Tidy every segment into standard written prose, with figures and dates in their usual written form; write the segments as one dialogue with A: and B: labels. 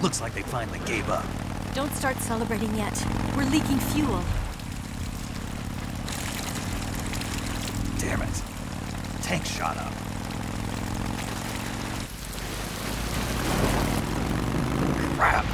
A: Looks like they finally gave up.
B: Don't start celebrating yet. We're leaking fuel.
A: Damn it. Tank shot up. Crap.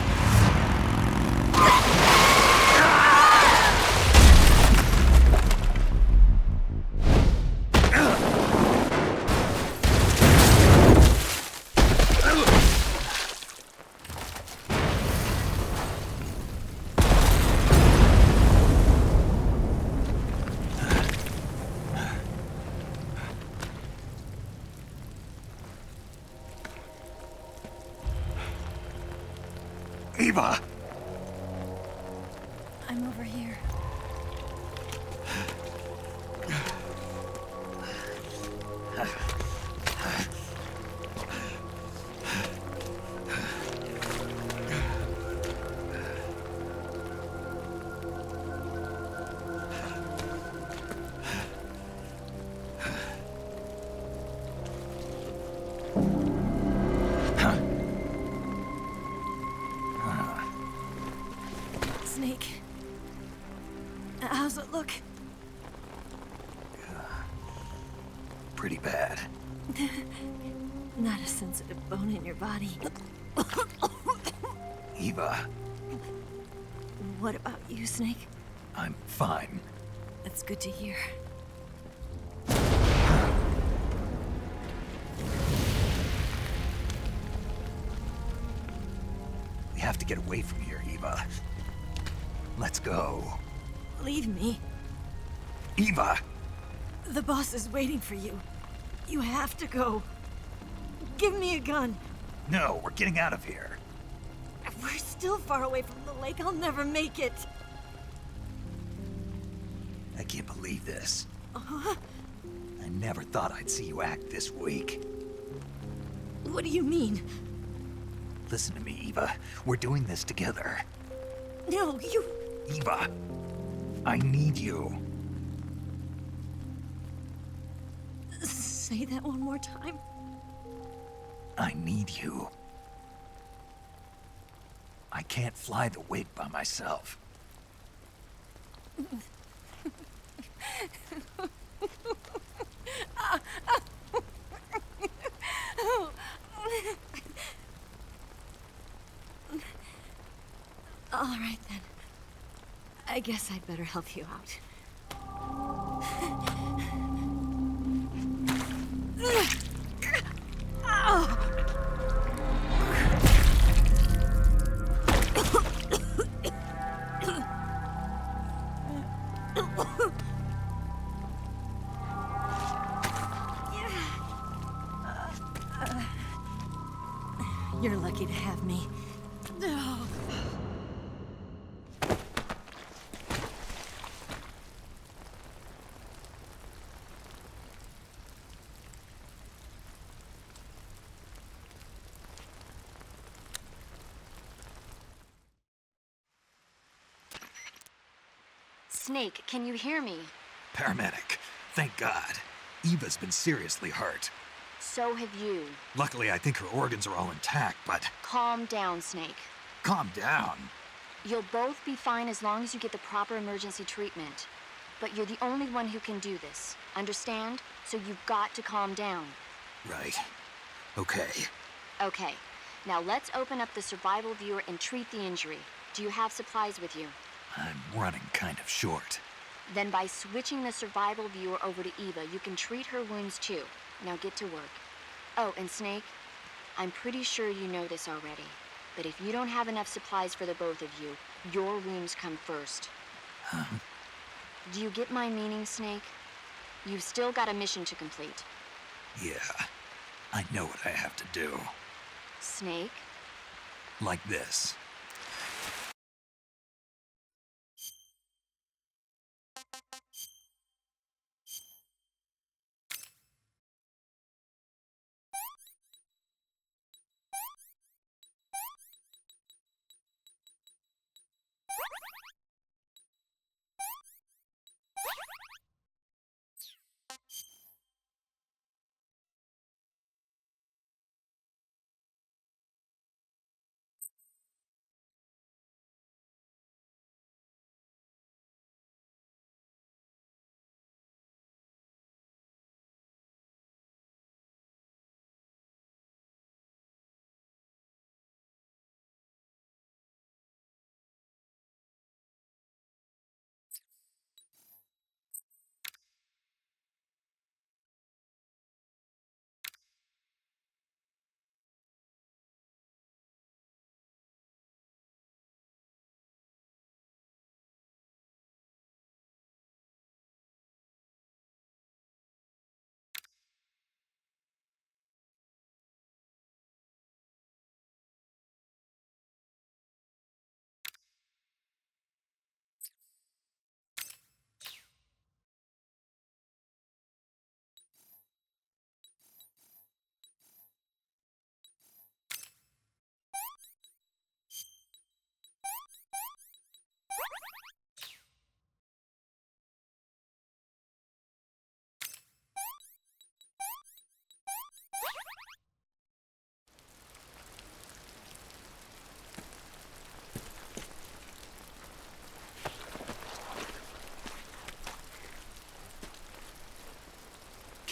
A: Eva!
B: I'm over here. Snake. How's it look?
A: Pretty bad.
B: Not a sensitive bone in your body.
A: Eva,
B: What about you, Snake?
A: I'm fine.
B: That's good to hear.
A: We have to get away from here, Eva. Let's go.
B: Leave me.
A: Eva!
B: The boss is waiting for you. You have to go. Give me a gun.
A: No, we're getting out of here.
B: We're still far away from the lake. I'll never make it.
A: I can't believe this. I never thought I'd see you act this weak.
B: What do you mean?
A: Listen to me, Eva. We're doing this together.
B: No, you...
A: Eva, I need you.
B: Say that one more time.
A: I need you. I can't fly the wig by myself.
B: All right, then. I guess I'd better help you out. You're lucky to have me.
C: Snake, can you hear me?
A: Paramedic. Thank God. Eva's been seriously hurt.
C: So have you.
A: Luckily, I think her organs are all intact, but...
C: Calm down, Snake.
A: Calm down.
C: You'll both be fine as long as you get the proper emergency treatment. But you're the only one who can do this. Understand? So you've got to calm down.
A: Right. Okay.
C: Okay. Now let's open up the survival viewer and treat the injury. Do you have supplies with you?
A: I'm running kind of short.
C: Then by switching the survival viewer over to Eva, you can treat her wounds too. Now get to work. Oh, and Snake, I'm pretty sure you know this already, but if you don't have enough supplies for the both of you, your wounds come first.
A: Huh?
C: Do you get my meaning, Snake? You've still got a mission to complete.
A: Yeah. I know what I have to do.
C: Snake?
A: Like this.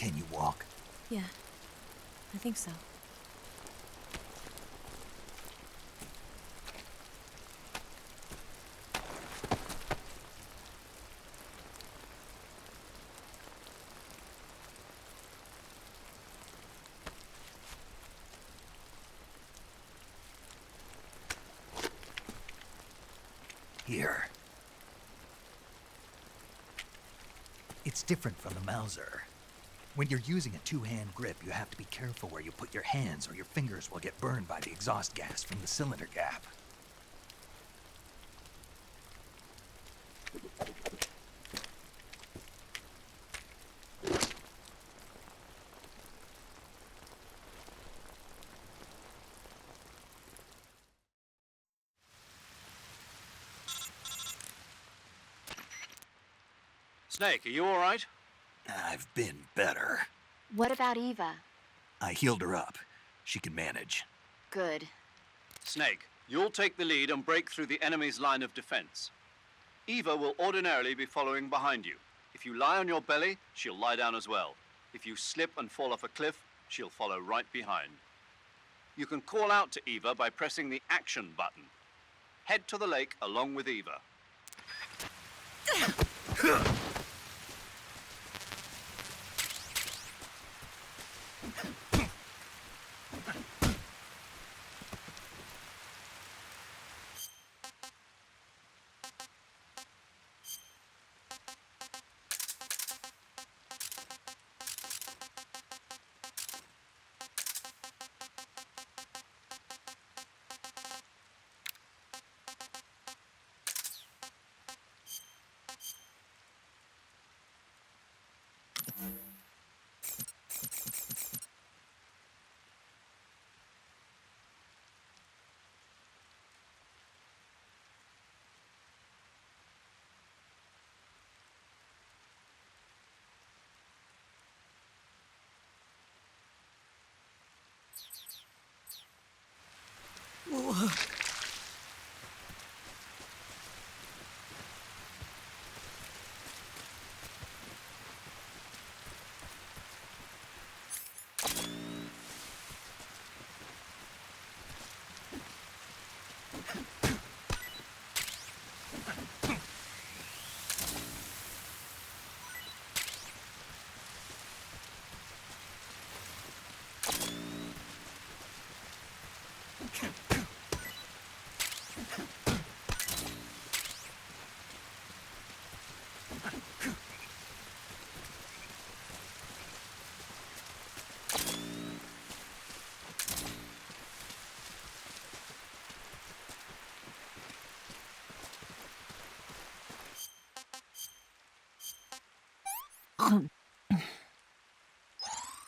A: Can you walk?
B: Yeah, I think so.
A: Here. It's different from the Mauser. When you're using a two-hand grip, you have to be careful where you put your hands or your fingers will get burned by the exhaust gas from the cylinder gap.
D: Snake, are you all right?
A: I've been better.
C: What about Eva?
A: I healed her up. She can manage.
C: Good.
D: Snake, you'll take the lead and break through the enemy's line of defense. Eva will ordinarily be following behind you. If you lie on your belly, she'll lie down as well. If you slip and fall off a cliff, she'll follow right behind. You can call out to Eva by pressing the action button. Head to the lake along with Eva.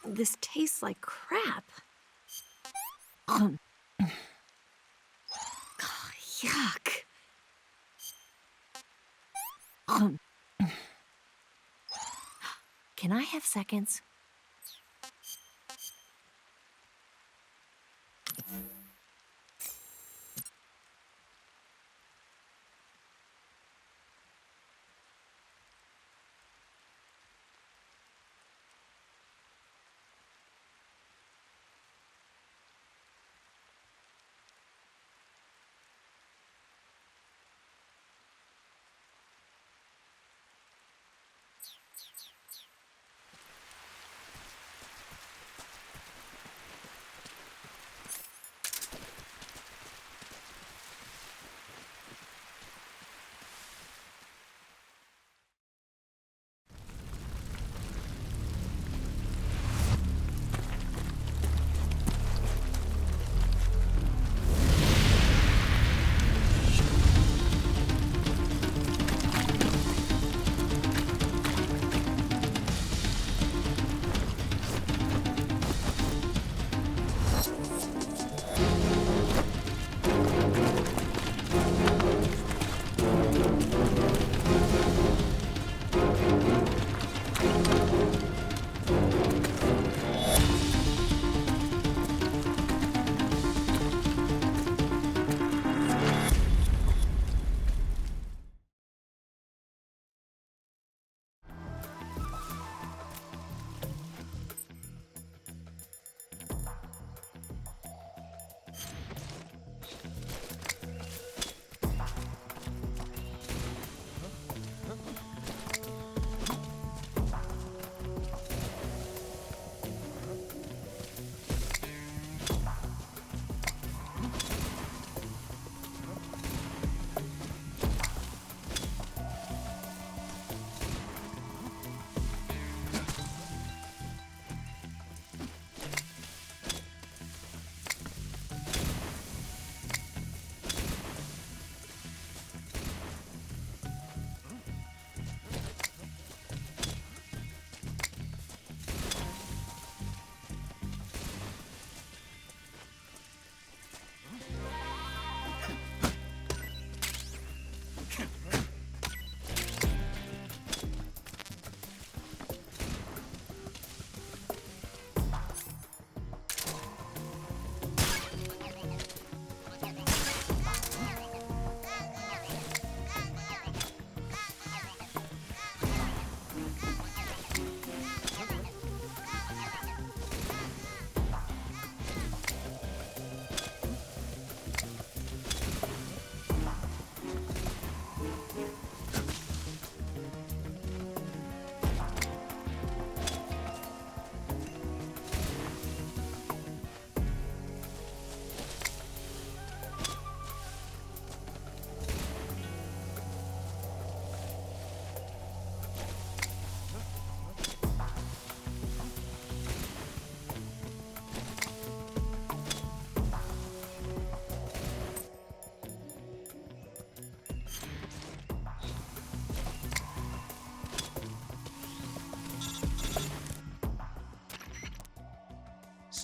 B: This tastes like crap. Yuck. Can I have seconds?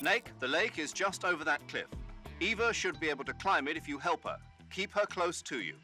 D: Snake, the lake is just over that cliff. Eva should be able to climb it if you help her. Keep her close to you.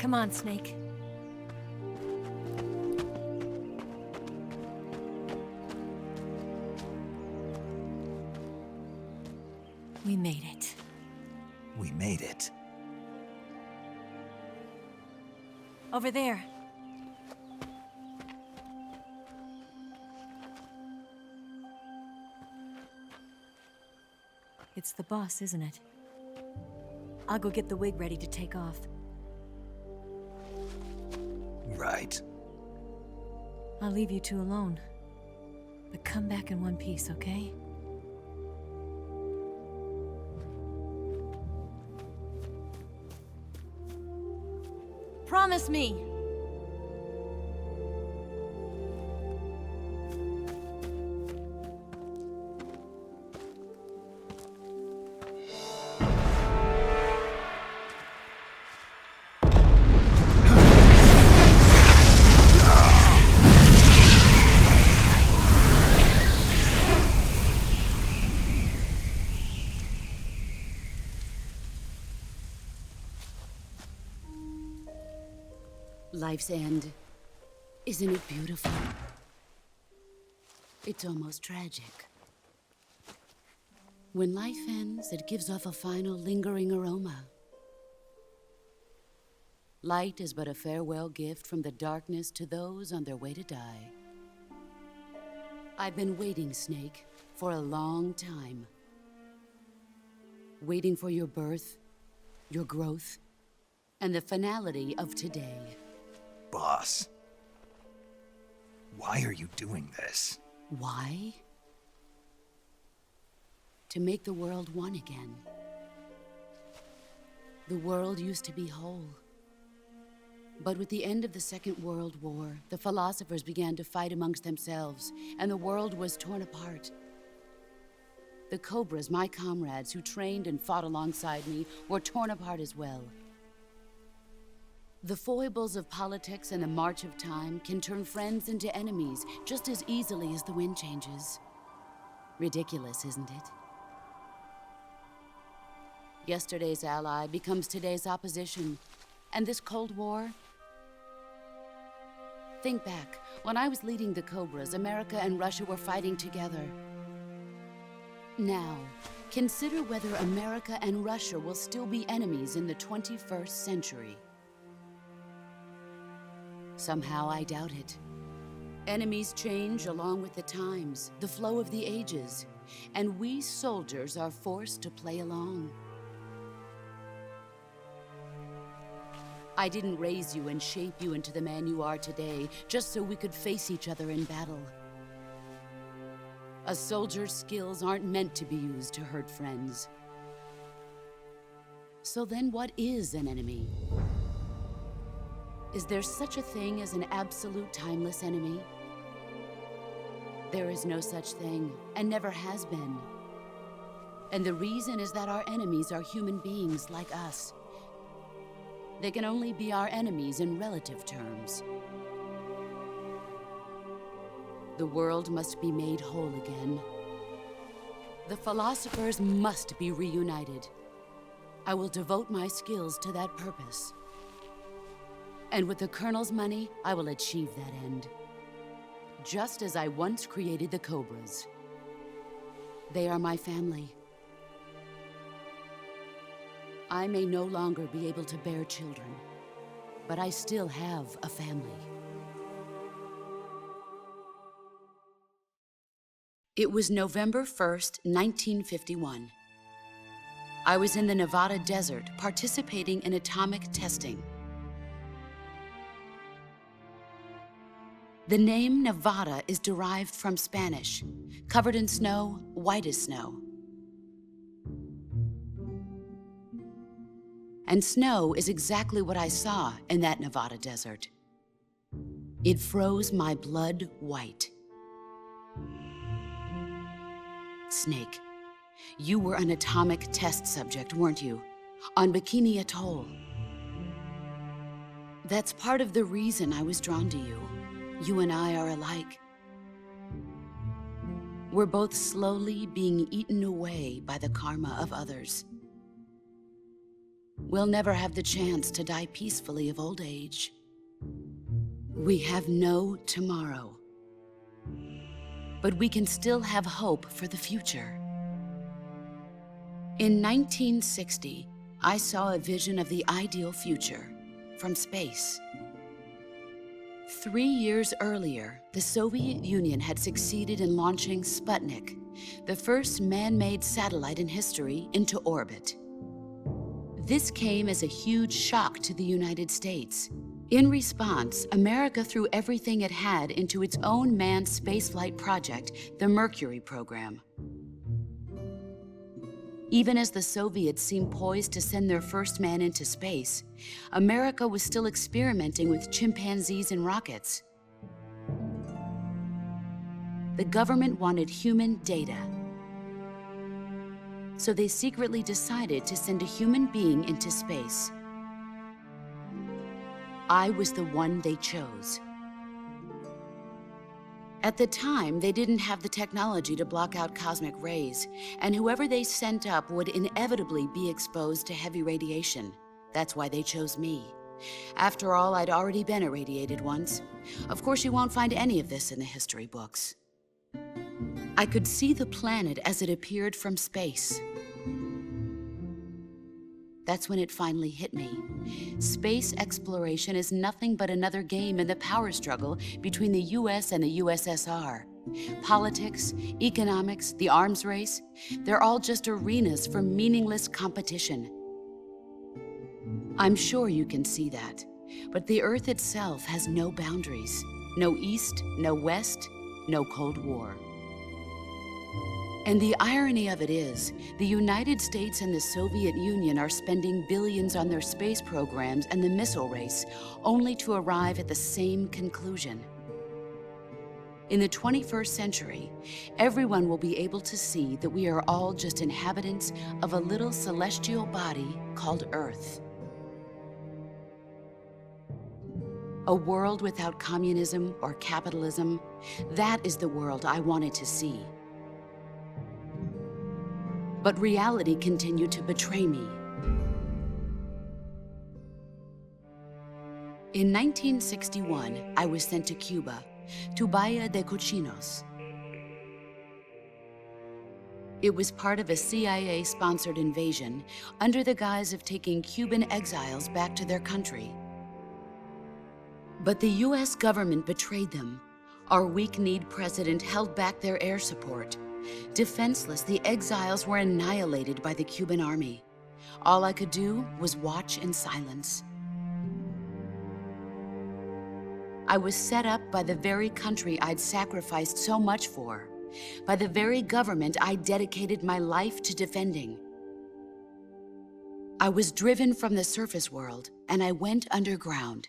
B: Come on, Snake. We made it.
A: We made it.
B: Over there. It's the boss, isn't it? I'll go get the wig ready to take off.
A: Right.
B: I'll leave you two alone. But come back in one piece, okay? Promise me!
E: Life's end. Isn't it beautiful? It's almost tragic. When life ends, it gives off a final lingering aroma. Light is but a farewell gift from the darkness to those on their way to die. I've been waiting, Snake, for a long time. Waiting for your birth, your growth, and the finality of today.
A: Boss. Why are you doing this?
E: Why? To make the world one again. The world used to be whole. But with the end of the Second World War, the philosophers began to fight amongst themselves, and the world was torn apart. The Cobras, my comrades who trained and fought alongside me, were torn apart as well. The foibles of politics and the march of time can turn friends into enemies just as easily as the wind changes. Ridiculous, isn't it? Yesterday's ally becomes today's opposition, and this Cold War... Think back, when I was leading the Cobras, America and Russia were fighting together. Now, consider whether America and Russia will still be enemies in the 21st century. Somehow I doubt it. Enemies change along with the times, the flow of the ages, and we soldiers are forced to play along. I didn't raise you and shape you into the man you are today just so we could face each other in battle. A soldier's skills aren't meant to be used to hurt friends. So then what is an enemy? Is there such a thing as an absolute timeless enemy? There is no such thing, and never has been. And the reason is that our enemies are human beings like us. They can only be our enemies in relative terms. The world must be made whole again. The philosophers must be reunited. I will devote my skills to that purpose. And with the Colonel's money, I will achieve that end. Just as I once created the Cobras. They are my family. I may no longer be able to bear children, but I still have a family. It was November 1st, 1951. I was in the Nevada desert participating in atomic testing. The name Nevada is derived from Spanish, covered in snow, white as snow. And snow is exactly what I saw in that Nevada desert. It froze my blood white. Snake, you were an atomic test subject, weren't you? On Bikini Atoll. That's part of the reason I was drawn to you. You and I are alike. We're both slowly being eaten away by the karma of others. we'll never have the chance to die peacefully of old age. We have no tomorrow. But we can still have hope for the future. In 1960, I saw a vision of the ideal future from space. 3 years earlier, the Soviet Union had succeeded in launching Sputnik, the first man-made satellite in history, into orbit. This came as a huge shock to the United States. In response, America threw everything it had into its own manned spaceflight project, the Mercury program. Even as the Soviets seemed poised to send their first man into space, America was still experimenting with chimpanzees and rockets. The government wanted human data. So they secretly decided to send a human being into space. I was the one they chose. At the time, they didn't have the technology to block out cosmic rays, and whoever they sent up would inevitably be exposed to heavy radiation. That's why they chose me. After all, I'd already been irradiated once. Of course, you won't find any of this in the history books. I could see the planet as it appeared from space. That's when it finally hit me. Space exploration is nothing but another game in the power struggle between the US and the USSR. Politics, economics, the arms race, they're all just arenas for meaningless competition. I'm sure you can see that, but the Earth itself has no boundaries. No East, no West, no Cold War. And the irony of it is, the United States and the Soviet Union are spending billions on their space programs and the missile race, only to arrive at the same conclusion. In the 21st century, everyone will be able to see that we are all just inhabitants of a little celestial body called Earth. A world without communism or capitalism, that is the world I wanted to see. But reality continued to betray me. In 1961, I was sent to Cuba, to Bahia de Cochinos. It was part of a CIA-sponsored invasion under the guise of taking Cuban exiles back to their country. But the US government betrayed them. Our weak-kneed president held back their air support. Defenseless, the exiles were annihilated by the Cuban army. All I could do was watch in silence. I was set up by the very country I'd sacrificed so much for, by the very government I dedicated my life to defending. I was driven from the surface world, and I went underground.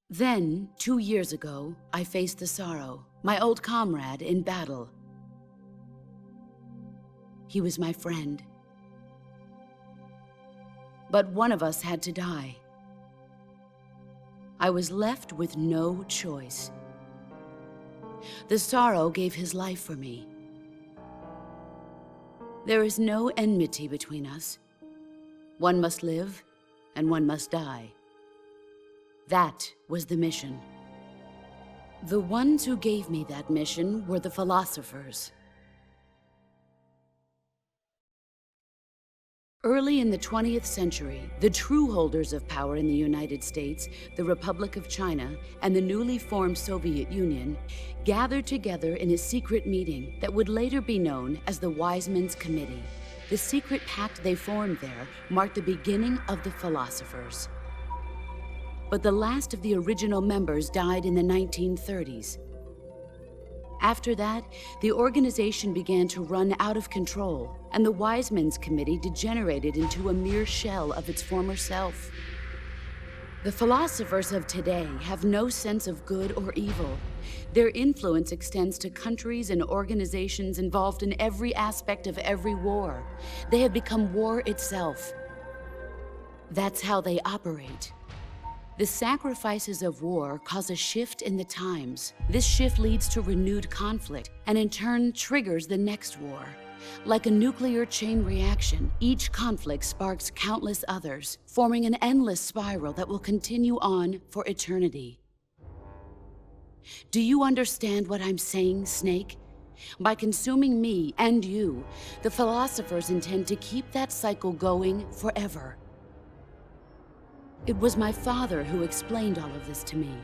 E: Then, 2 years ago, I faced the Sorrow, my old comrade in battle. He was my friend. But one of us had to die. I was left with no choice. The Sorrow gave his life for me. There is no enmity between us. One must live, and one must die. That was the mission. The ones who gave me that mission were the philosophers. Early in the 20th century, the true holders of power in the United States, the Republic of China, and the newly formed Soviet Union gathered together in a secret meeting that would later be known as the Wise Men's Committee. The secret pact they formed there marked the beginning of the philosophers. But the last of the original members died in the 1930s. After that, the organization began to run out of control, and the Wise Men's Committee degenerated into a mere shell of its former self. The philosophers of today have no sense of good or evil. Their influence extends to countries and organizations involved in every aspect of every war. They have become war itself. That's how they operate. The sacrifices of war cause a shift in the times. This shift leads to renewed conflict, and in turn triggers the next war. Like a nuclear chain reaction, each conflict sparks countless others, forming an endless spiral that will continue on for eternity. Do you understand what I'm saying, Snake? By consuming me and you, the philosophers intend to keep that cycle going forever. It was my father who explained all of this to me.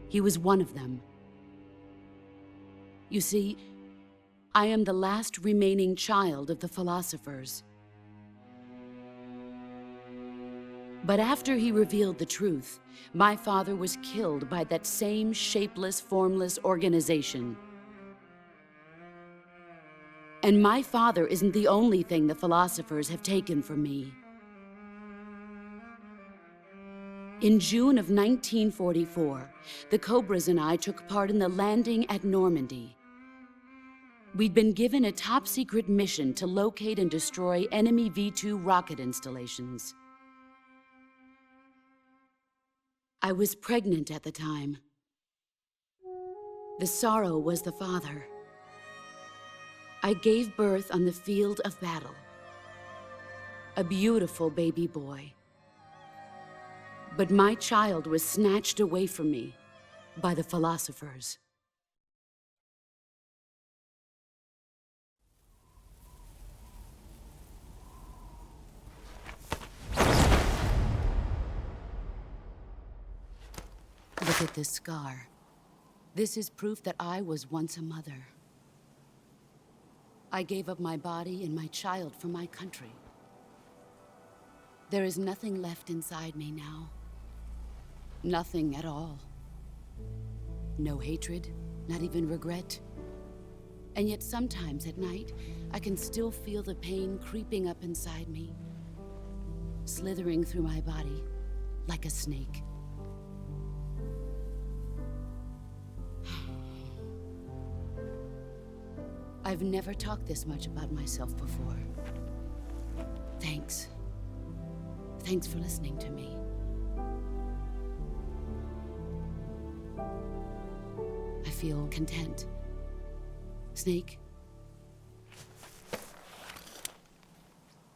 E: He was one of them. You see, I am the last remaining child of the philosophers. But after he revealed the truth, my father was killed by that same shapeless, formless organization. And my father isn't the only thing the philosophers have taken from me. In June of 1944, the Cobras and I took part in the landing at Normandy. We'd been given a top-secret mission to locate and destroy enemy V-2 rocket installations. I was pregnant at the time. The sorrow was the father. I gave birth on the field of battle. A beautiful baby boy. But my child was snatched away from me by the philosophers. Look at this scar. This is proof that I was once a mother. I gave up my body and my child for my country. There is nothing left inside me now. Nothing at all. No hatred, not even regret. And yet sometimes at night, I can still feel the pain creeping up inside me, slithering through my body like a snake. I've never talked this much about myself before. Thanks. Thanks for listening to me. I feel content. Snake?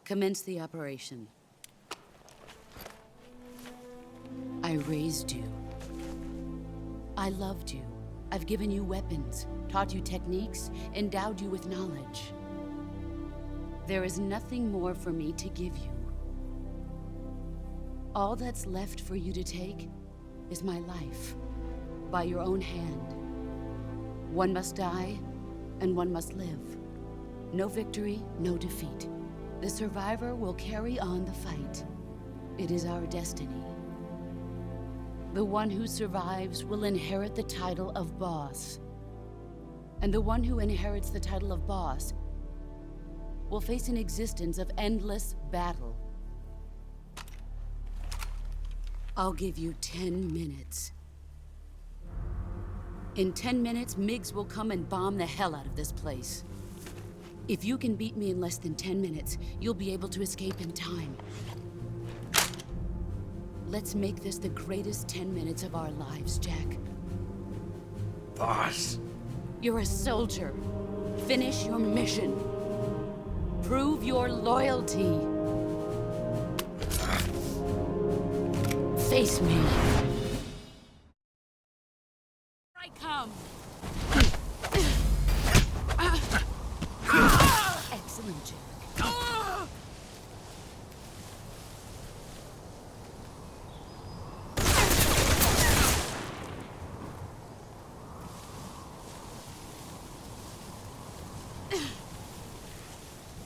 E: Commence the operation. I raised you. I loved you. I've given you weapons, taught you techniques, endowed you with knowledge. There is nothing more for me to give you. All that's left for you to take is my life, by your own hand. One must die, and one must live. No victory, no defeat. The survivor will carry on the fight. It is our destiny. The one who survives will inherit the title of boss. And the one who inherits the title of boss will face an existence of endless battle. I'll give you 10 minutes. In 10 minutes, MiGs will come and bomb the hell out of this place. If you can beat me in less than 10 minutes, you'll be able to escape in time. Let's make this the greatest 10 minutes of our lives, Jack.
A: Boss.
E: You're a soldier. Finish your mission. Prove your loyalty. Face me. I come. Excellent, Jack.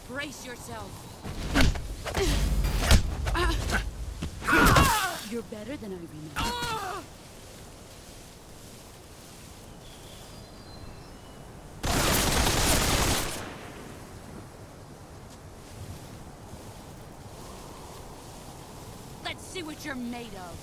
E: Brace yourself. You're better than I remember. Let's see what you're made of.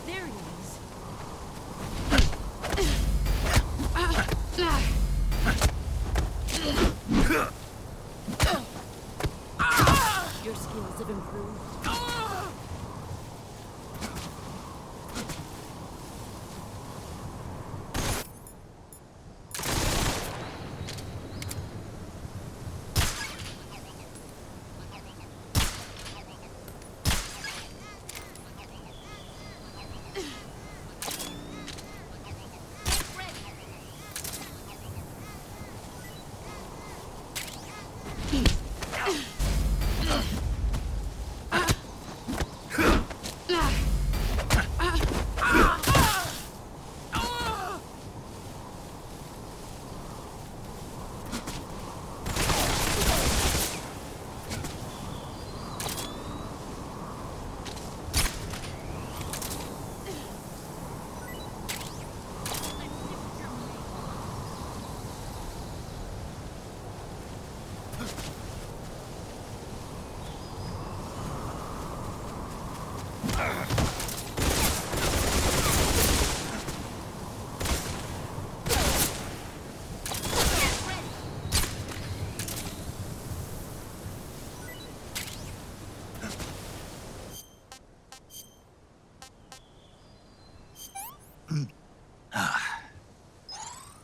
E: There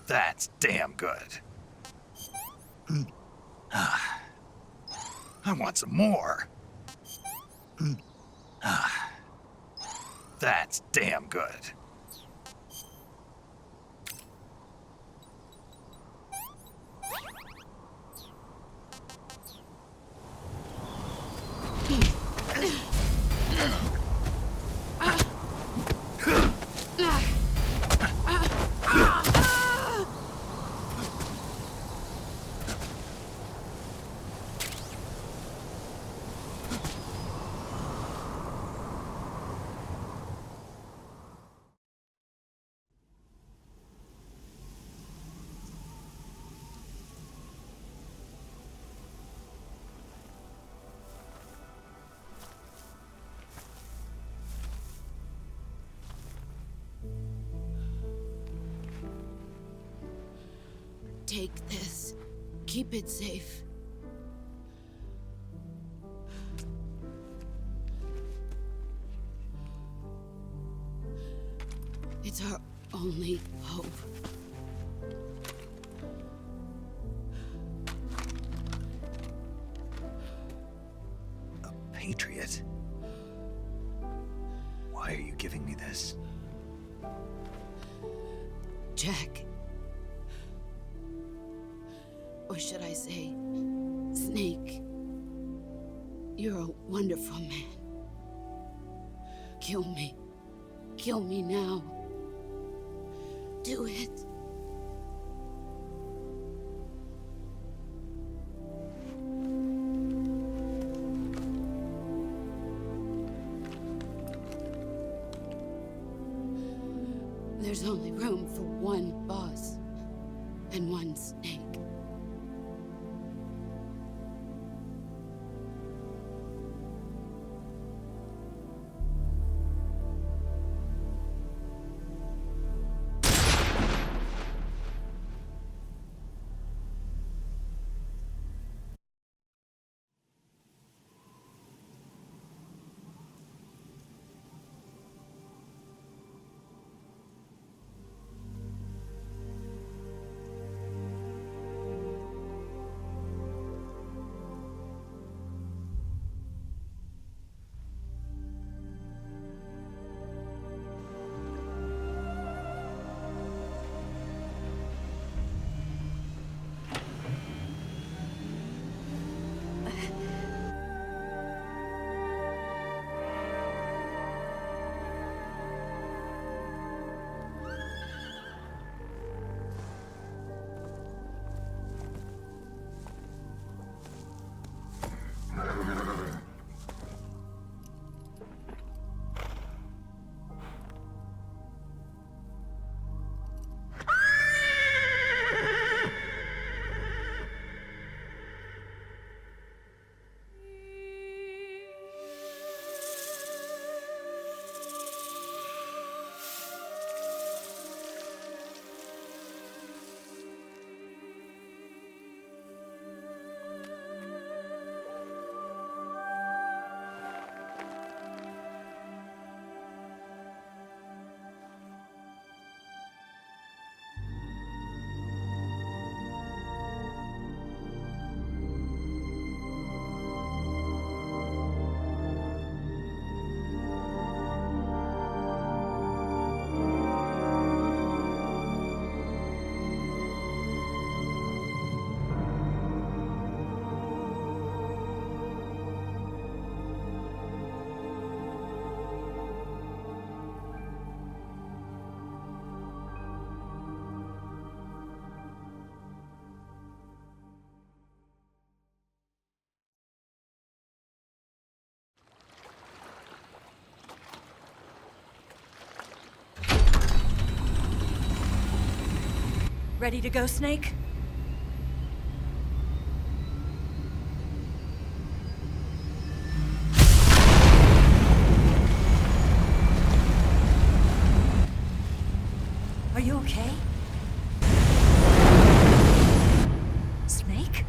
A: That's damn good. I want some more. That's damn good.
E: Take this. Keep it safe. It's our only hope.
A: A patriot? Why are you giving me this?
E: Jack. Or should I say, Snake? You're a wonderful man. Kill me. Kill me now. Do it. There's only room for one boss and one snake.
B: Ready to go, Snake? Are you okay? Snake?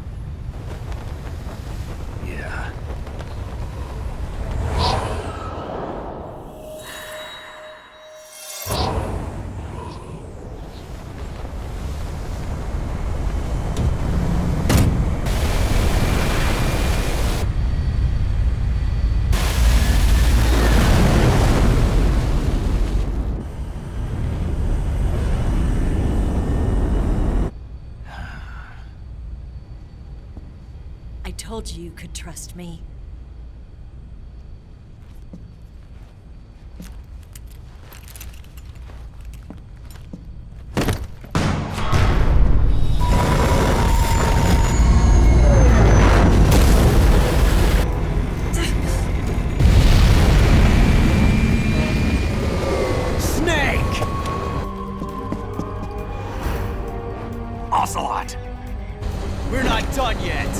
A: Yeah.
B: told you could trust me.
A: Ocelot!
F: We're not done yet!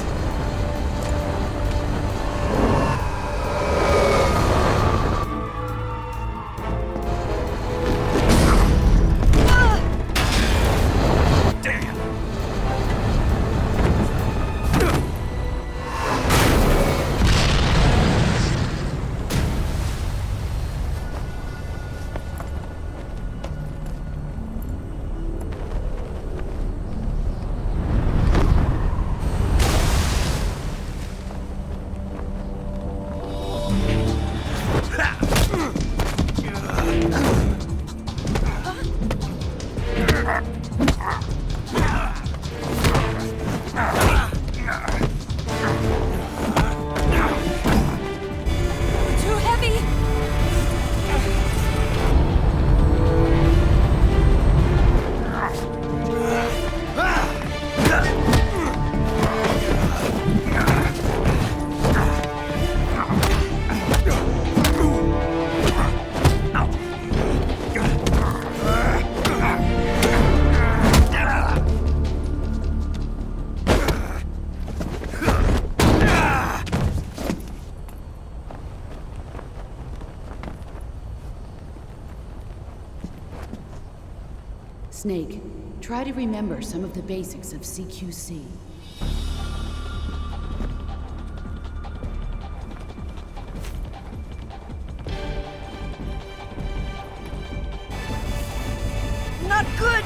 A: Damn!
B: Too heavy!
E: Snake, try to remember some of the basics of CQC.
B: Not good!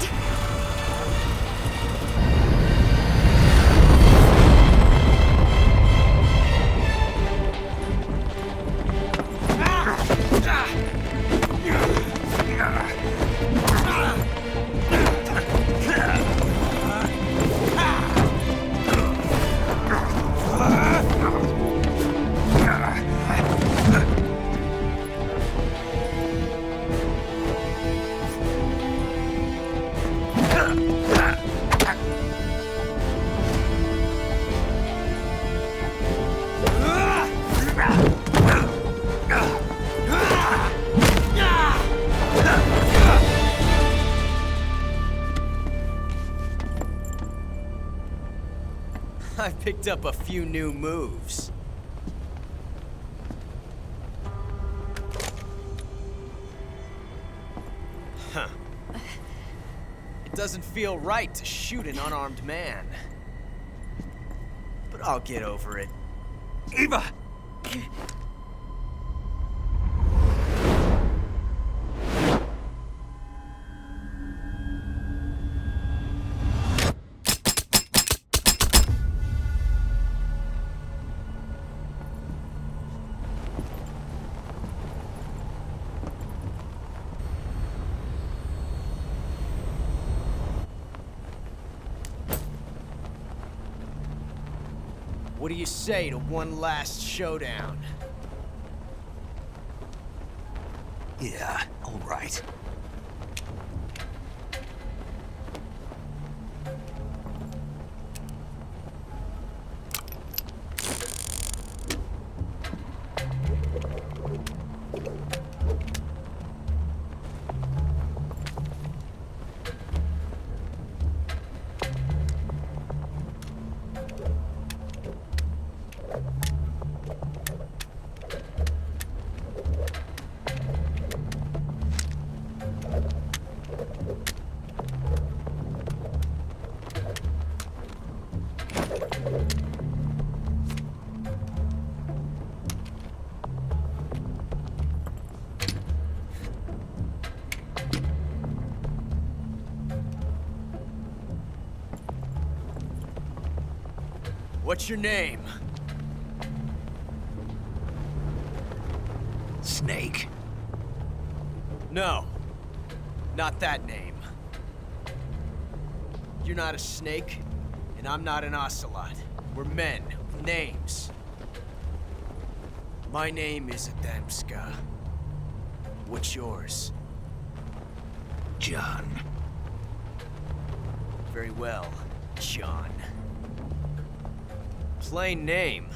F: I picked up a few new moves. Huh. It doesn't feel right to shoot an unarmed man. But I'll get over it.
A: Eva!
F: What do you say to one last showdown?
A: Yeah, all right.
F: What's your name?
A: Snake.
F: No. Not that name. You're not a snake, and I'm not an ocelot. We're men Names. My name is Adamska. What's yours?
A: John.
F: Very well, John. Plain name.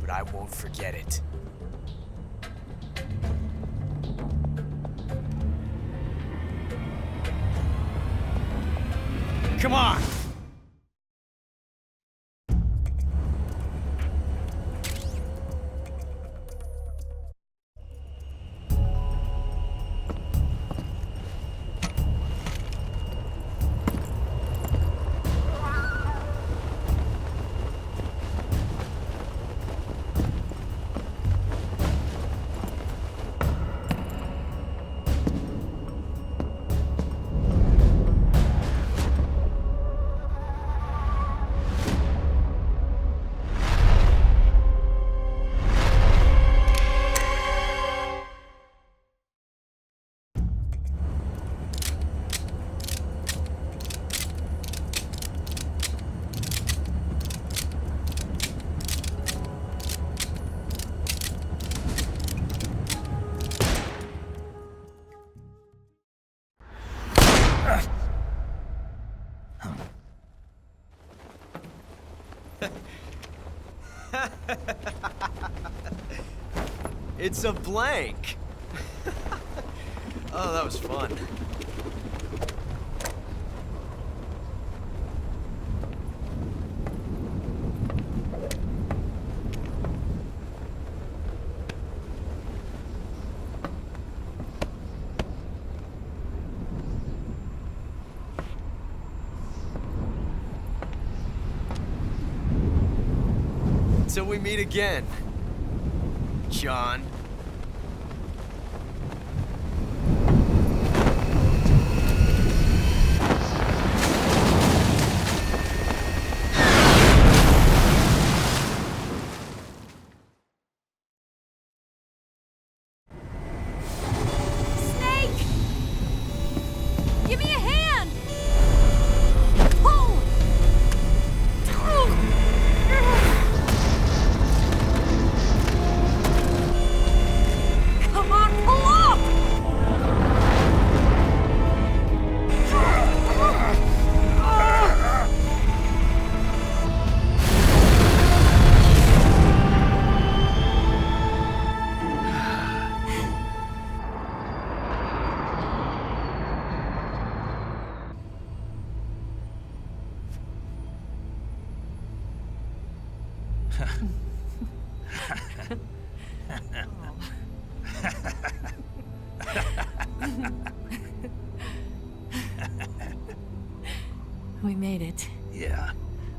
F: But I won't forget it. Come on! It's a blank. Oh, that was fun. Till we meet again, John.
B: Snake! Give me a hand! Pull! Come on, pull up! We made it.
A: Yeah,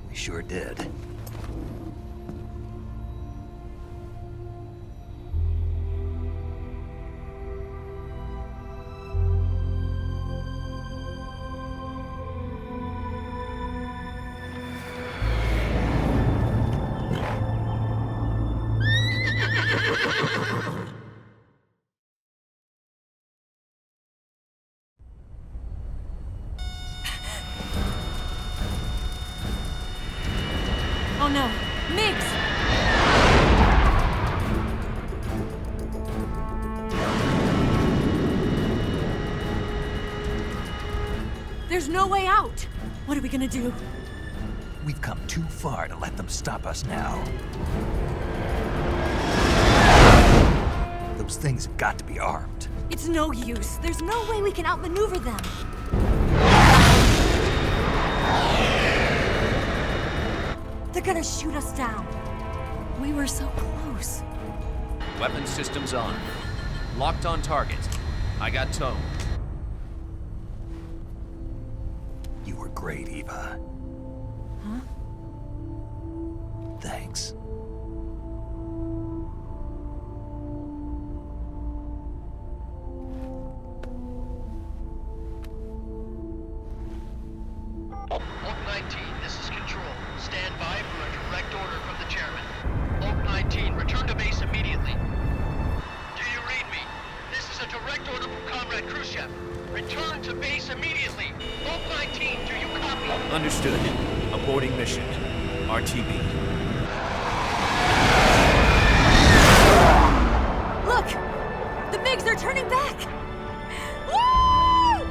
A: we sure did.
B: Oh no, Migs! There's no way out! What are we gonna do?
A: We've come too far to let them stop us now. Those things have got to be armed.
B: It's no use. There's no way we can outmaneuver them. They're gonna shoot us down. We were so close.
D: Weapon systems on. Locked on target. I got towed.
A: You were great, Eva.
B: Huh?
A: Thanks.
G: Oak 19, this is Control. Stand by for a direct order from the chairman. Oak 19, return to base immediately. Do you read me? This is a direct order from Comrade Khrushchev. Return to base immediately. Oak 19, do you copy?
D: Understood. Aborting mission.
F: RTB.
B: Look! The MiGs are turning back! Woo!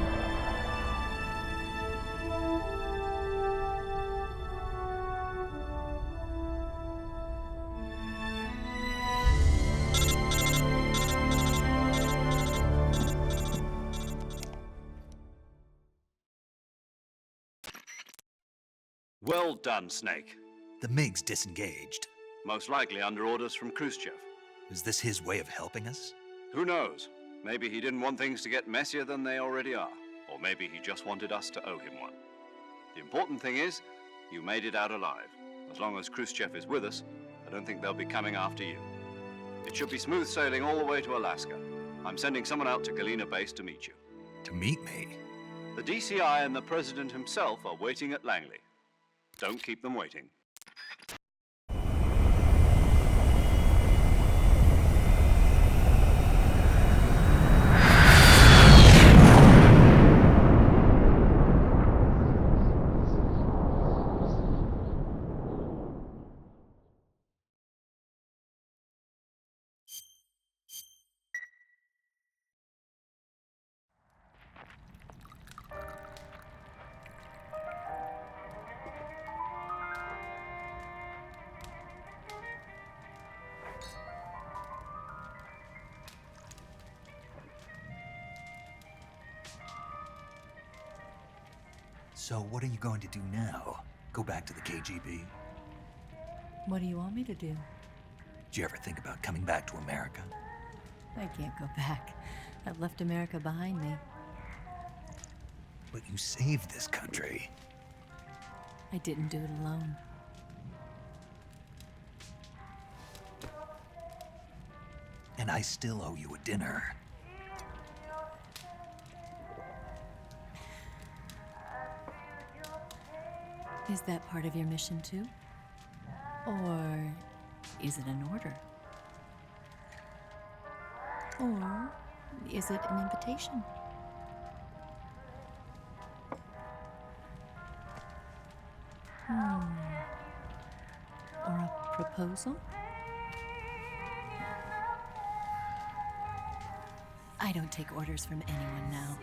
D: Well done, Snake.
A: The MiG's disengaged.
D: Most likely under orders from Khrushchev.
A: Is this his way of helping us?
D: Who knows? Maybe he didn't want things to get messier than they already are. Or maybe he just wanted us to owe him one. The important thing is, you made it out alive. As long as Khrushchev is with us, I don't think they'll be coming after you. It should be smooth sailing all the way to Alaska. I'm sending someone out to Galena Base to meet you.
A: To meet me?
D: The DCI and the President himself are waiting at Langley. Don't keep them waiting.
A: So what are you going to do now? Go back to the KGB?
B: What do you want me to do?
A: Did you ever think about coming back to America?
B: I can't go back. I've left America behind me.
A: But you saved this country.
B: I didn't do it alone.
A: And I still owe you a dinner.
B: Is that part of your mission too? Or is it an order? Or is it an invitation? Or a proposal? I don't take orders from anyone now.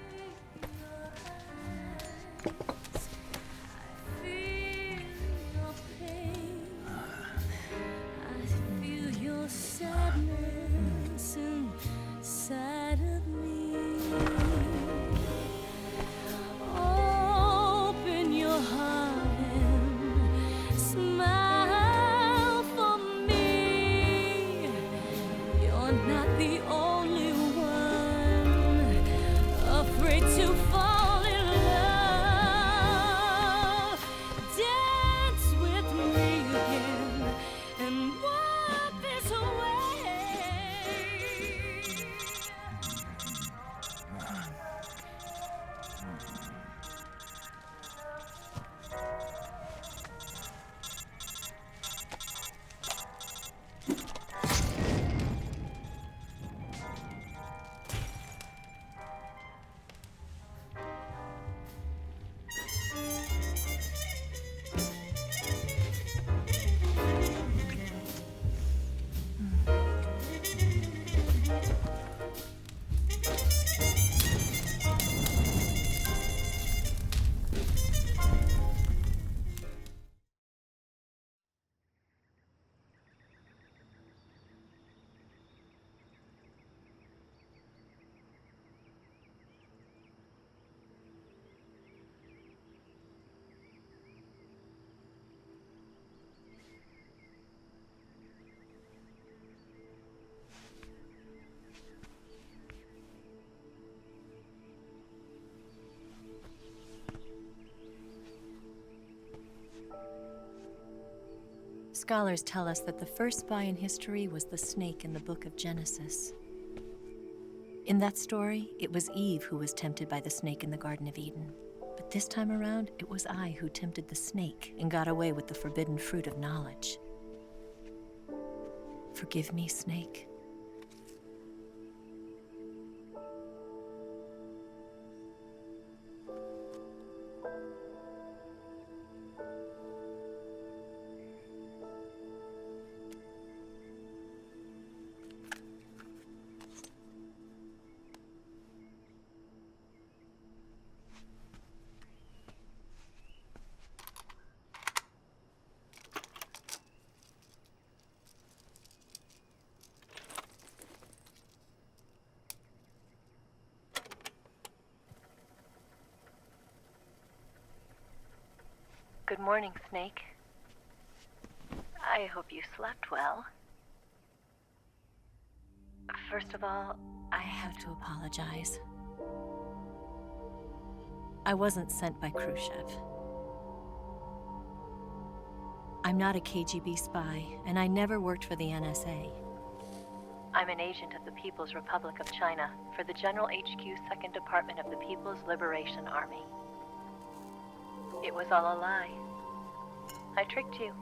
B: Scholars tell us that the first spy in history was the snake in the book of Genesis. In that story, it was Eve who was tempted by the snake in the Garden of Eden. But this time around, it was I who tempted the snake and got away with the forbidden fruit of knowledge. Forgive me, Snake. Good morning, Snake. I hope you slept well. First of all, I have to apologize. I wasn't sent by Khrushchev. I'm not a KGB spy, and I never worked for the NSA. I'm an agent of the People's Republic of China for the General HQ 2nd Department of the People's Liberation Army. It was all a lie. I tricked you.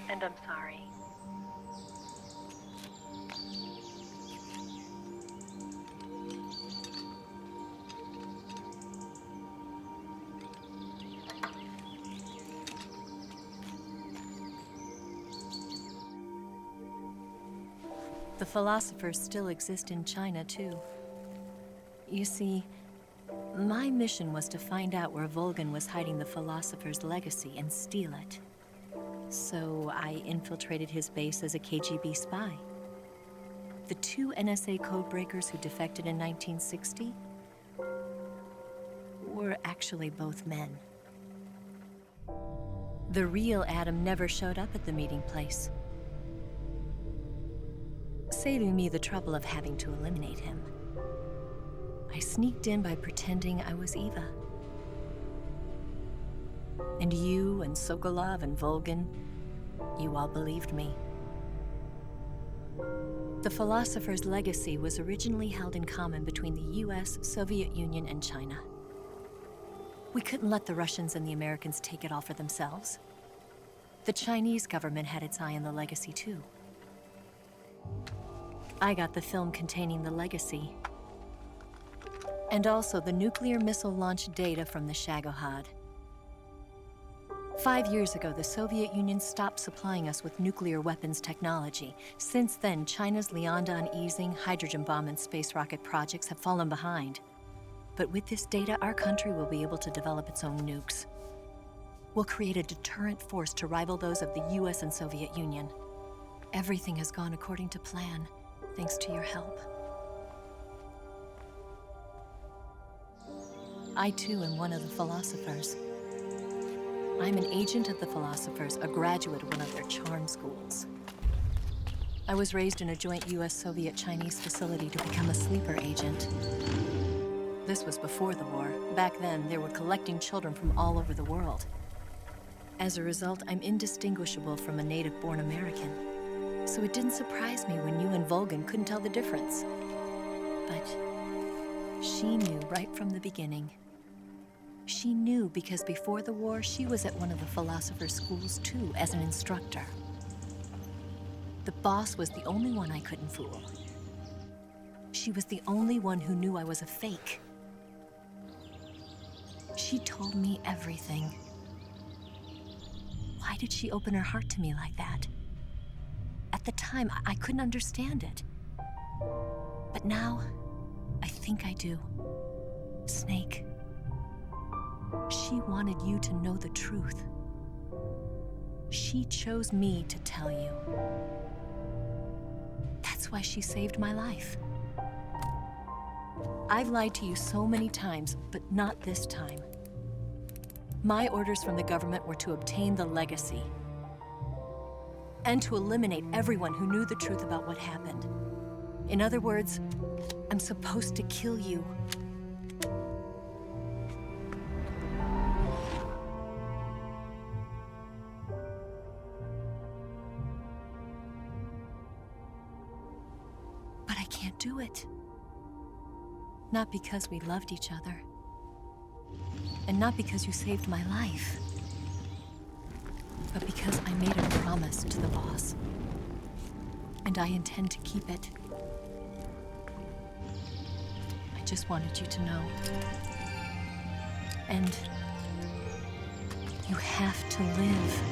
B: And I'm sorry. The philosophers still exist in China, too. You see, my mission was to find out where Volgan was hiding the philosopher's legacy and steal it. So I infiltrated his base as a KGB spy. The 2 NSA codebreakers who defected in 1960 were actually both men. The real Adam never showed up at the meeting place, saving me the trouble of having to eliminate him. I sneaked in by pretending I was Eva. And you and Sokolov and Volgan, you all believed me. The philosopher's legacy was originally held in common between the US, Soviet Union, and China. We couldn't let the Russians and the Americans take it all for themselves. The Chinese government had its eye on the legacy, too. I got the film containing the legacy, and also the nuclear missile launch data from the Shagohod. 5 years ago, the Soviet Union stopped supplying us with nuclear weapons technology. Since then, China's Liaodong easing, hydrogen bomb, and space rocket projects have fallen behind. But with this data, our country will be able to develop its own nukes. We'll create a deterrent force to rival those of the US and Soviet Union. Everything has gone according to plan, thanks to your help. I, too, am one of the philosophers. I'm an agent of the philosophers, a graduate of one of their charm schools. I was raised in a joint US-Soviet-Chinese facility to become a sleeper agent. This was before the war. Back then, they were collecting children from all over the world. As a result, I'm indistinguishable from a native-born American. So it didn't surprise me when you and Volgan couldn't tell the difference. But she knew right from the beginning. She knew because before the war, she was at one of the philosopher's schools too, as an instructor. The boss was the only one I couldn't fool. She was the only one who knew I was a fake. She told me everything. Why did she open her heart to me like that? At the time, I couldn't understand it. But now, I think I do. Snake. She wanted you to know the truth. She chose me to tell you. That's why she saved my life. I've lied to you so many times, but not this time. My orders from the government were to obtain the legacy and to eliminate everyone who knew the truth about what happened. In other words, I'm supposed to kill you. But I can't do it. Not because we loved each other. And not because you saved my life. But because I made a promise to the boss. And I intend to keep it. I just wanted you to know. And you have to live.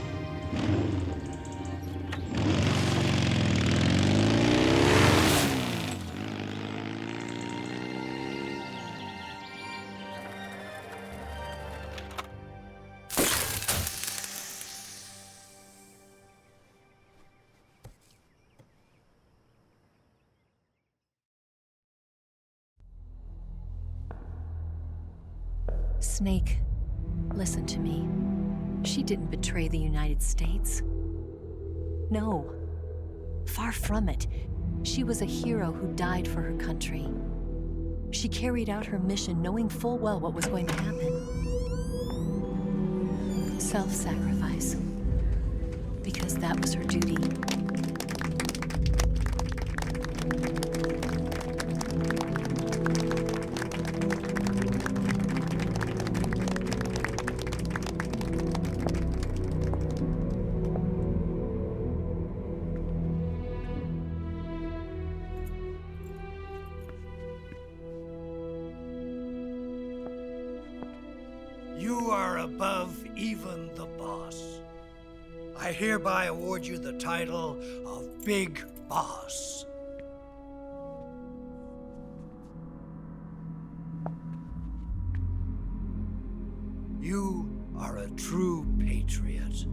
B: Snake, Listen to me. She didn't betray the United States. No. Far from it. She was a hero who died for her country. She carried out her mission knowing full well what was going to happen. Self-sacrifice. Because that was her duty.
H: You are above even the boss. I hereby award you the title of Big Boss. You are a true patriot.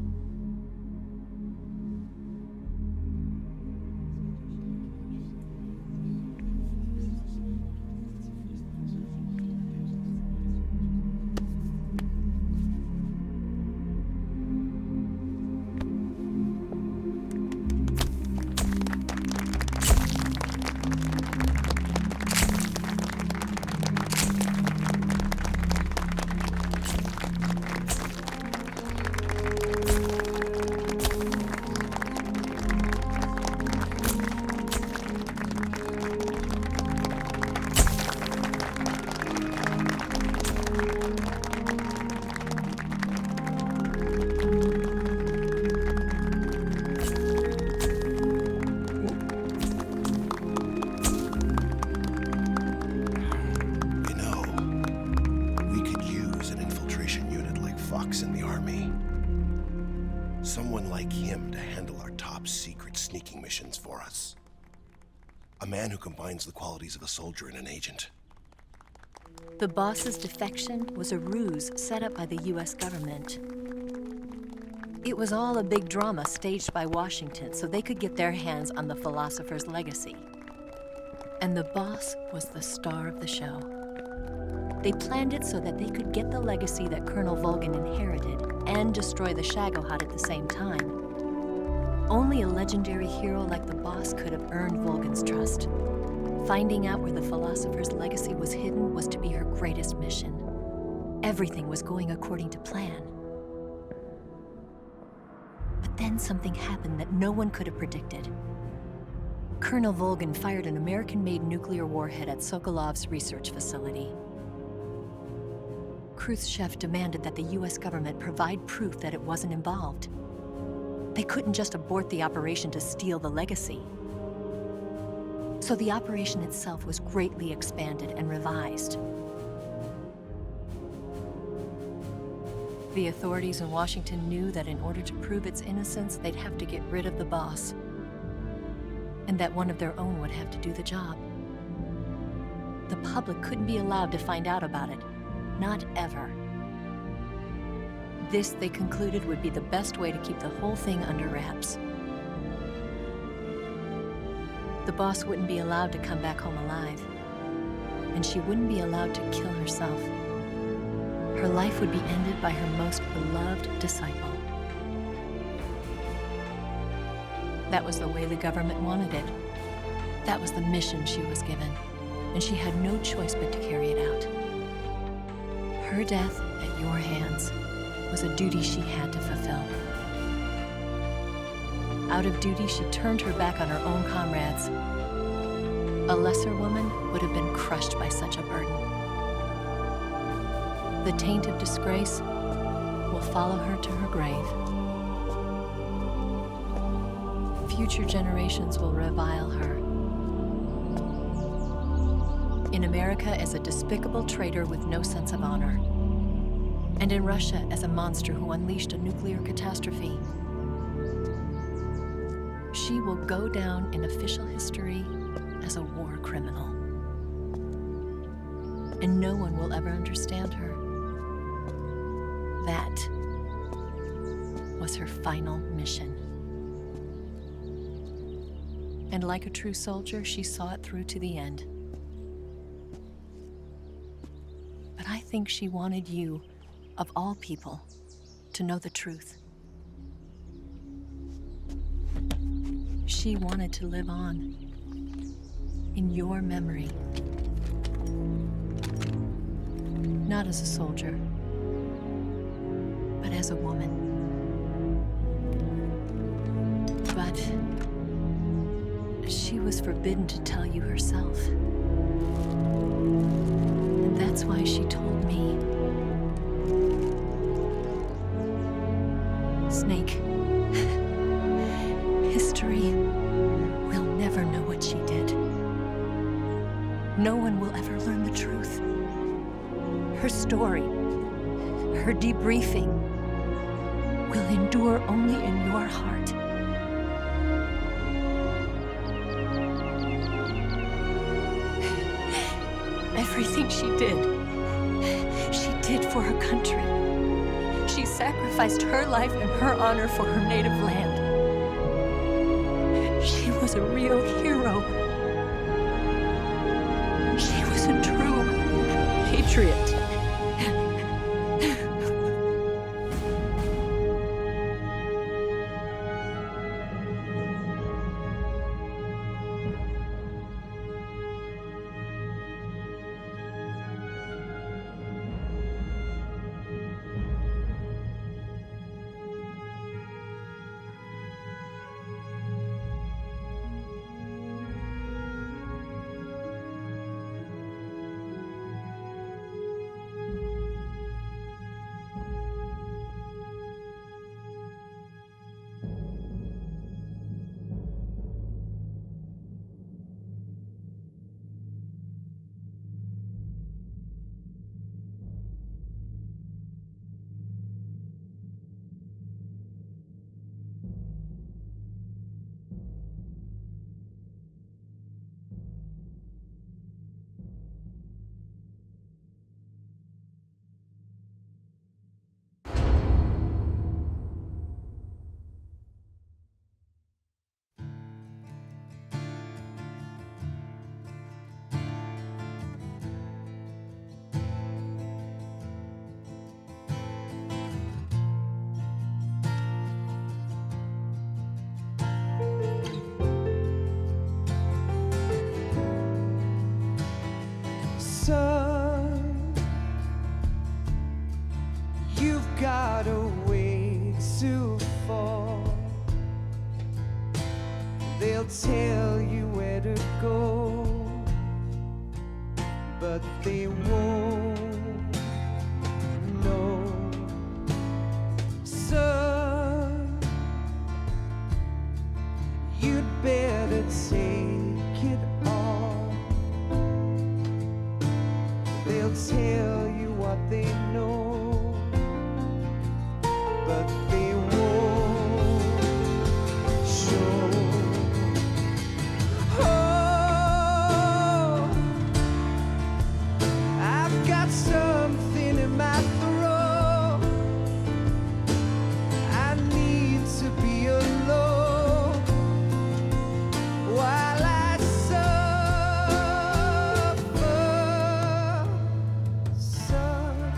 I: In the army. Someone like him to handle our top secret sneaking missions for us. A man who combines the qualities of a soldier and an agent.
B: The boss's defection was a ruse set up by the US government. It was all a big drama staged by Washington so they could get their hands on the philosopher's legacy. And the boss was the star of the show. They planned it so that they could get the legacy that Colonel Volgin inherited and destroy the Shagohod at the same time. Only a legendary hero like the boss could have earned Volgin's trust. Finding out where the philosopher's legacy was hidden was to be her greatest mission. Everything was going according to plan. But then something happened that no one could have predicted. Colonel Volgin fired an American-made nuclear warhead at Sokolov's research facility. Khrushchev demanded that the US government provide proof that it wasn't involved. They couldn't just abort the operation to steal the legacy. So the operation itself was greatly expanded and revised. The authorities in Washington knew that in order to prove its innocence, they'd have to get rid of the boss, and that one of their own would have to do the job. The public couldn't be allowed to find out about it. Not ever. This, they concluded, would be the best way to keep the whole thing under wraps. The boss wouldn't be allowed to come back home alive, and she wouldn't be allowed to kill herself. Her life would be ended by her most beloved disciple. That was the way the government wanted it. That was the mission she was given, and she had no choice but to carry it out. Her death at your hands was a duty she had to fulfill. Out of duty, she turned her back on her own comrades. A lesser woman would have been crushed by such a burden. The taint of disgrace will follow her to her grave. Future generations will revile her. In America as a despicable traitor with no sense of honor. And in Russia as a monster who unleashed a nuclear catastrophe. She will go down in official history as a war criminal. And no one will ever understand her. That was her final mission. And like a true soldier, she saw it through to the end. But I think she wanted you of all people, to know the truth. She wanted to live on in your memory. Not as a soldier, but as a woman. But she was forbidden to tell you herself. And that's why she told me. Snake, history will never know what she did. No one will ever learn the truth. Her story, her debriefing, will endure only in your heart. Everything she did for her country. She sacrificed her life and her honor for her native land. She was a real hero. She was a true patriot.
J: Son, you've got a way to fall. They'll tell you where to go, but they won't know. Son, you'd better take it off. They'll tell you what they know, but they won't show. Oh, I've got something in my throat. I need to be alone while I suffer. Son,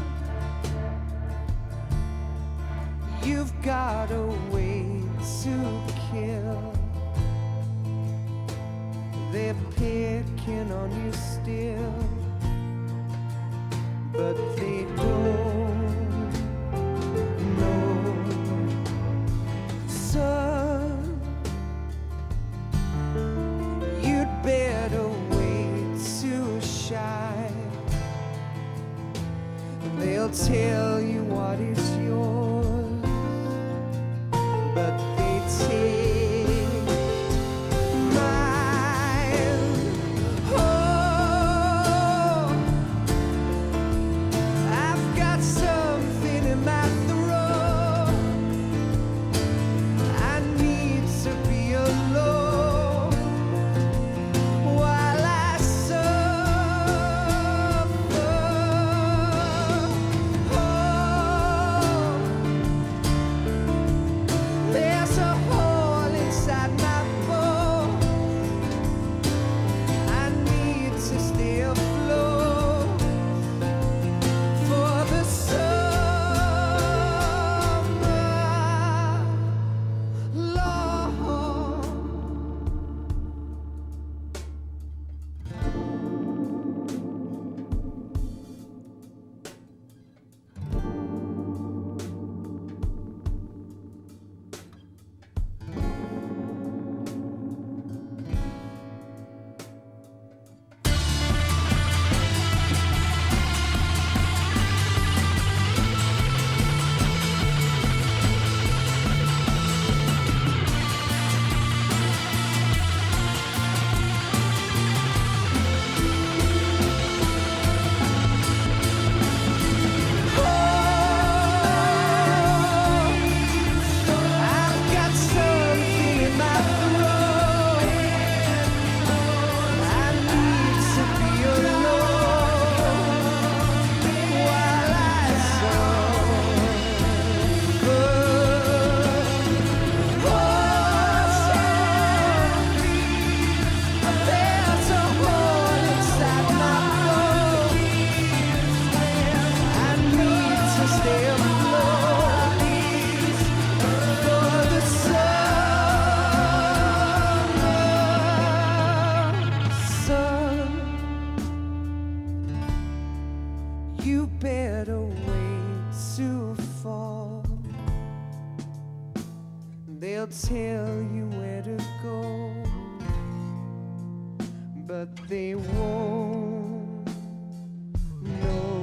J: you've got a way to kill. They're picking on you still, but they don't know. Son, you'd better wait to shine. They'll tell you what is yours, but they take mine. Oh, I've got something in my throat. I need to be alone while I suffer. Oh, you better wait to fall. They'll tell you where to go, but they won't know.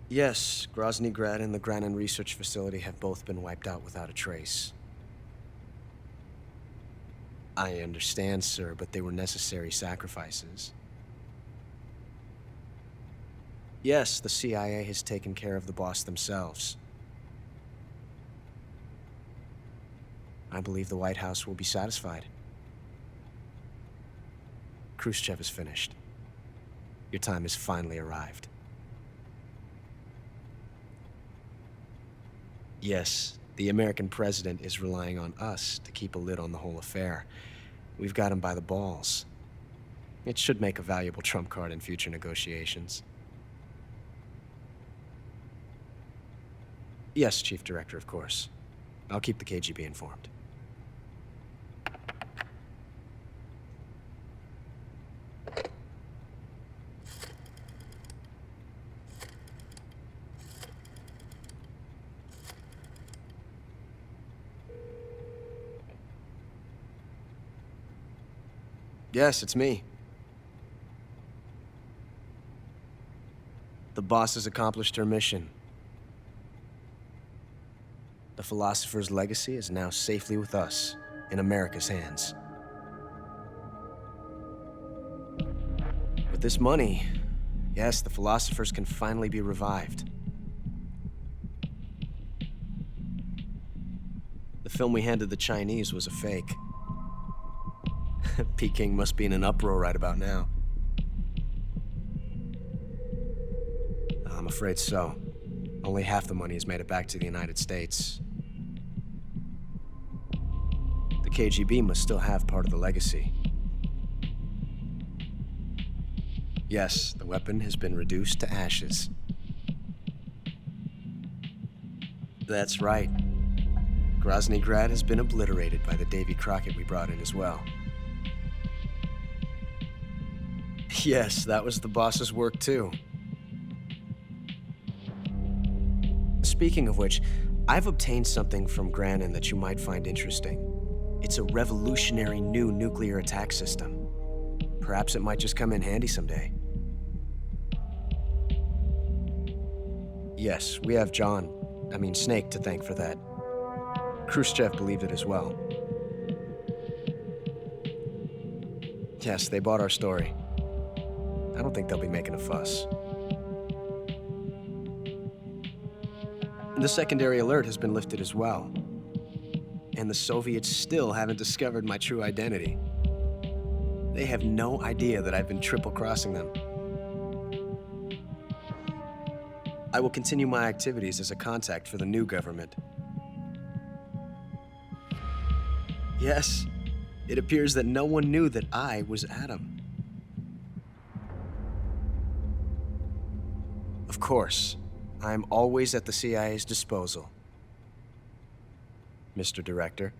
K: Yes, Grozny Grad and the Granin Research Facility have both been wiped out without a trace. I understand, sir, but they were necessary sacrifices. Yes, the CIA has taken care of the boss themselves. I believe the White House will be satisfied. Khrushchev is finished. Your time has finally arrived. Yes, the American president is relying on us to keep a lid on the whole affair. We've got him by the balls. It should make a valuable trump card in future negotiations. Yes, Chief Director, of course. I'll keep the KGB informed. Yes, it's me. The boss has accomplished her mission. The philosopher's legacy is now safely with us, in America's hands. With this money, yes, the philosophers can finally be revived. The film we handed the Chinese was a fake. Peking must be in an uproar right about now. I'm afraid so. Only half the money has made it back to the United States. The KGB must still have part of the legacy. Yes, the weapon has been reduced to ashes. That's right. Grozny Grad has been obliterated by the Davy Crockett we brought in as well. Yes, that was the boss's work too. Speaking of which, I've obtained something from Granin that you might find interesting. It's a revolutionary new nuclear attack system. Perhaps it might just come in handy someday. Yes, we have Snake to thank for that. Khrushchev believed it as well. Yes, they bought our story. I don't think they'll be making a fuss. The secondary alert has been lifted as well. And the Soviets still haven't discovered my true identity. They have no idea that I've been triple-crossing them. I will continue my activities as a contact for the new government. Yes, it appears that no one knew that I was Adam. Of course, I'm always at the CIA's disposal, Mr. Director.